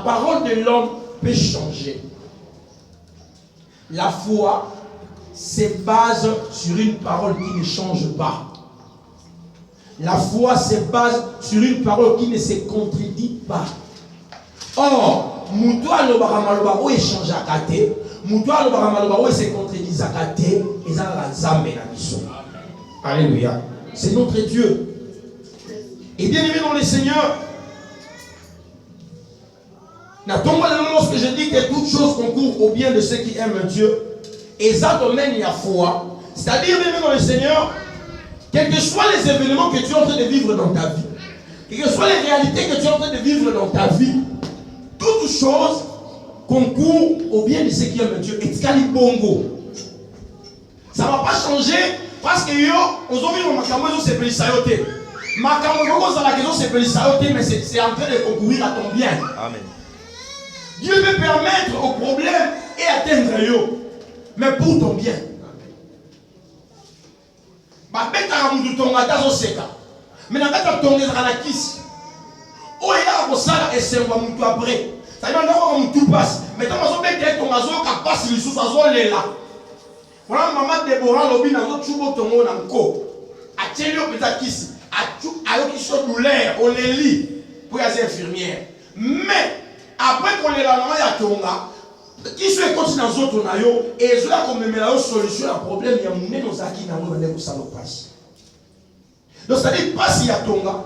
parole de l'homme peut changer. La foi se base sur une parole qui ne change pas. La foi se base sur une parole qui ne se contredit pas. Or, Moutoua no baramaloba ou échange à kate, Moutoua no baramaloba ou se contredit à kate, et ça la zambe na biso. Alléluia. C'est notre Dieu. Et bien aimé dans le Seigneur, lorsque je dis que toute chose concourt au bien de ceux qui aiment Dieu, et ça domaine la foi, c'est-à-dire bien aimé dans le Seigneur, quels que soient les événements que tu es en train de vivre dans ta vie, quelles que soient les réalités que tu es en train de vivre dans ta vie, toute chose concourt au bien de ceux qui aiment Dieu. Et Tkali Bongo. Ça ne va pas changer parce que yo, aujourd'hui, on m'a c'est Pélissayoté. Ma mais c'est en train de concourir à ton bien. Amen. Dieu veut permettre aux problèmes et atteindre yo, mais pour ton bien. Mais après qu'on est là, qui se continue dans les autres, et je vais comme une solution à problème, il y a mon nez dans Zaki, donc c'est-à-dire, pas s'il y a Tonga,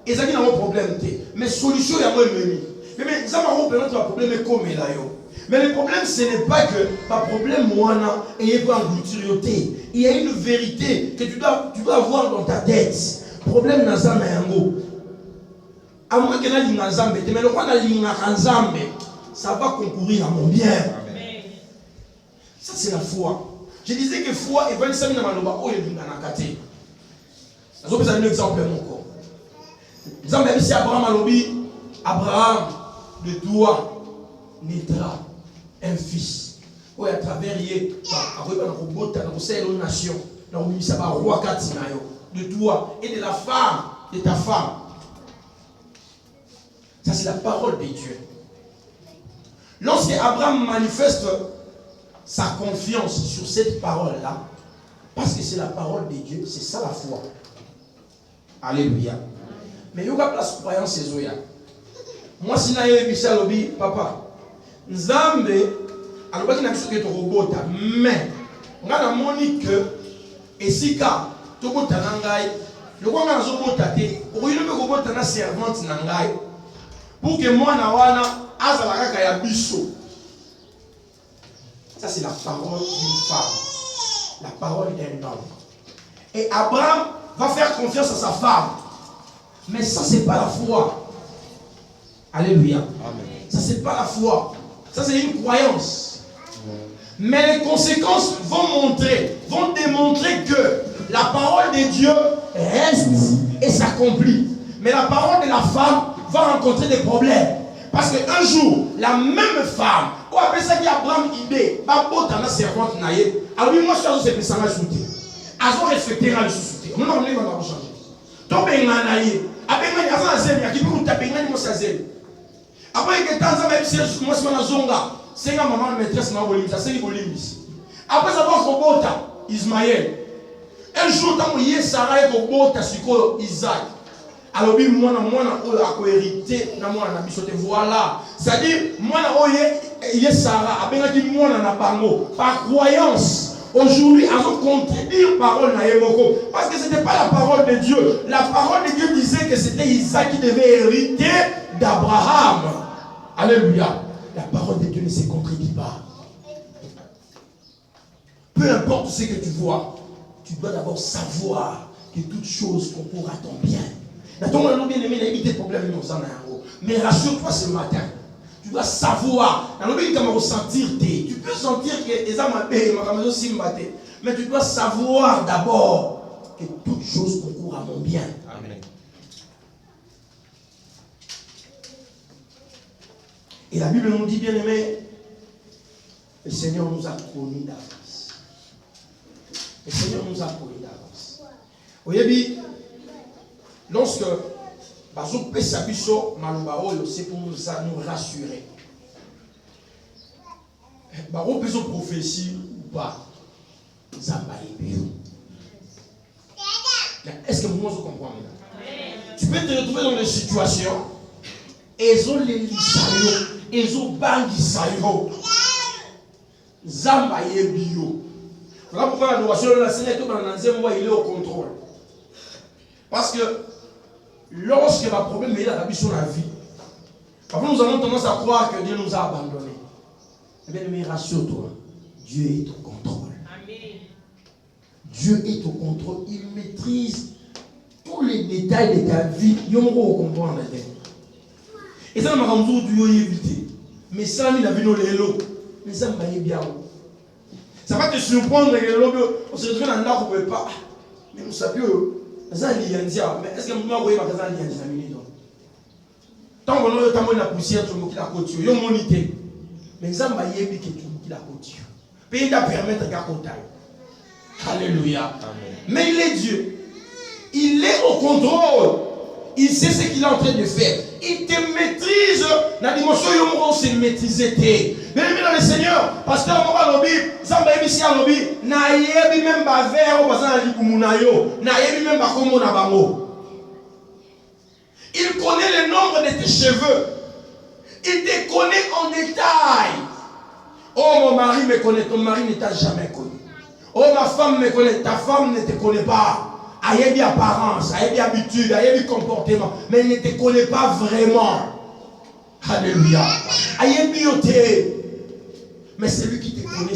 et Zaki n'a pas de problème, mais solution, il y a moins de mais ça m'a permis de problème comme là. Mais le problème, ce n'est pas que pas problème, moi, et pas engloutir. Il y a une vérité que tu dois avoir dans ta tête. Problème, n'a pas à moins que mais le roi ça va concourir à mon bien. Amen. Ça c'est la foi. Je disais que foi est 25 000 maloba ou il y a un kate. Je vais vous donner un exemple mon corps. Exemple ici Abraham alobi, Abraham de toi naîtra un fils. Oui, à travers yé, après on a robota dans cette nation, dans le ça va roi katinayo de toi et de la femme de ta femme. Ça, c'est la parole de Dieu. Lorsque Abraham manifeste sa confiance sur cette parole-là, parce que c'est la parole de Dieu, c'est ça la foi. Alléluia. Mais il y a une place croyance ces oya. Moi, si je suis là, papa, Nzambe, alors pas qu'il n'a pas de robot, mais on a moni que, et si ka, tout le monde a nangai, le roi a un robot à thé, ou il y a un robot à la servante nangai. Pour que moi nawana azalaka kaya biso. Ça c'est la parole d'une femme, la parole d'un homme. Et Abraham va faire confiance à sa femme. Mais ça c'est pas la foi. Alléluia. Amen. Ça c'est pas la foi. Ça c'est une croyance. Mais les conséquences vont démontrer que la parole de Dieu reste et s'accomplit. Mais la parole de la femme va rencontrer des problèmes. Parce qu'un jour, la même femme, ou après ça, qui Abraham idée, va porter la servante naïe. Alors, moi, je suis ça m'a shooté. Elles ont respecté la shooté. On a changé. Donc, ben, naïe. Après, il y a un zèle, il y a qui peut taper, il y a un zèle. Après, il y a un zèle, moi, je suis un zonga. C'est une maman maîtresse, c'est une bolimis. Après, ça va au Ismaël. Un jour, quand il y a Sarah et Bota, c'est Isaac. Alors, moi, je hérité, voilà. C'est-à-dire, moi, je suis Sarah, par croyance. Aujourd'hui, ils ont contredit la parole de parce que ce n'était pas la parole de Dieu. La parole de Dieu disait que c'était Isaac qui devait hériter d'Abraham. Alléluia. La parole de Dieu ne se contredit pas. Peu importe ce que tu vois, tu dois d'abord savoir que toute chose concourt à ton bien. Mais rassure-toi ce matin. Tu dois savoir. Tu peux sentir que mais tu dois savoir d'abord que toute chose concourt à mon bien. Amen. Et la Bible nous dit, bien aimé, le Seigneur nous a connus d'avance. Le Seigneur nous a connus d'avance. Voyez, lorsque C'est pour nous rassurer. Prophétie ou pas. Est-ce que vous comprenez? Tu peux te retrouver dans des situations et ils ont les lisayo, ils ont bangisayo. Zamba yebio. Voilà pourquoi la notion de la Seigneur il est au contrôle. Parce que lorsque le problème est là sur la vie, parfois nous avons tendance à croire que Dieu nous a abandonnés. Eh bien, mais rassure-toi, Dieu est au contrôle. Amen. Dieu est au contrôle, il maîtrise tous les détails de ta vie. Il va comprendre. Et ça, m'a rendu Dieu éviter. Mais ça, il a vu nos lélos. Mais ça m'a bien. Ça va te surprendre, on se retrouve dans là, on ne peut pas. Mais nous savions, ça, il y a un dia. Mais est-ce que nous avons vu que ça, il y a un dia? Tant qu'on a eu la poussière, tu me dis la couture. Il y a mon idée. Mais ça m'a bien que tu me dis la couture. Puis il t'a permis de faire alléluia. Amen. Mais il est Dieu. Il est au contrôle. Il sait ce qu'il est en train de faire. Il te maîtrise. La dimension où c'est maîtrisé. Bien-aimé dans le Seigneur, pasteur Mora Lobi, Zamba Ebisi Lobi, Nayebi même Baver, Obazan Likumunayo, Nayebi même Bakomo Nabamo. Il connaît le nombre de tes cheveux. Il te connaît en détail. Oh, mon mari me connaît, ton mari ne t'a jamais connu. Oh, ma femme me connaît, ta femme ne te connaît pas. Aïe, apparence, aïe, habitude, aïe, comportement, mais il ne te connaît pas vraiment. Alléluia. Aïe, bioté. Mais c'est lui qui te connaît.